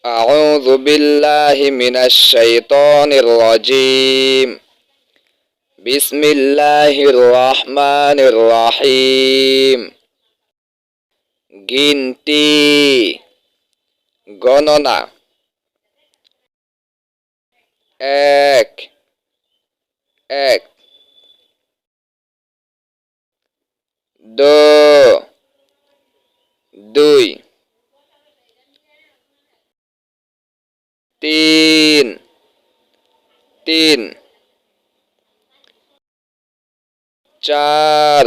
أعوذ بالله من الشيطان الرجيم بسم الله الرحمن الرحيم গিনতি গণনা এক এক দুই তিন চার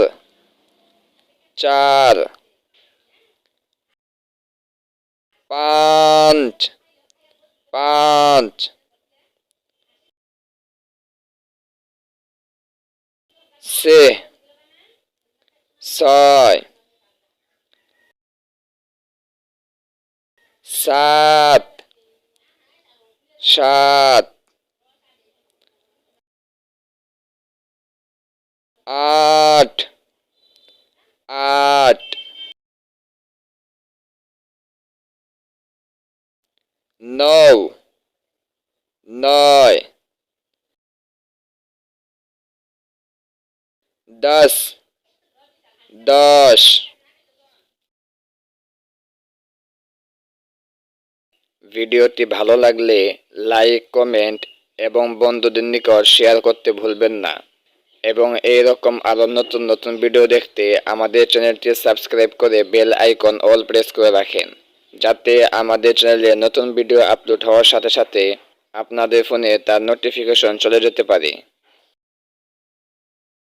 পাঁচ ছয় সাত আট নয় দশ ভিডিওটি ভালো লাগলে লাইক, কমেন্ট এবং বন্ধুদের নিকট শেয়ার করতে ভুলবেন না এবং এই রকম আরো নতুন নতুন ভিডিও দেখতে আমাদের চ্যানেলটি সাবস্ক্রাইব করে বেল আইকন অল প্রেস করে রাখেন, যাতে আমাদের চ্যানেলে নতুন ভিডিও আপলোড হওয়ার সাথে সাথে আপনাদের ফোনে তার নোটিফিকেশন চলে যেতে পারে।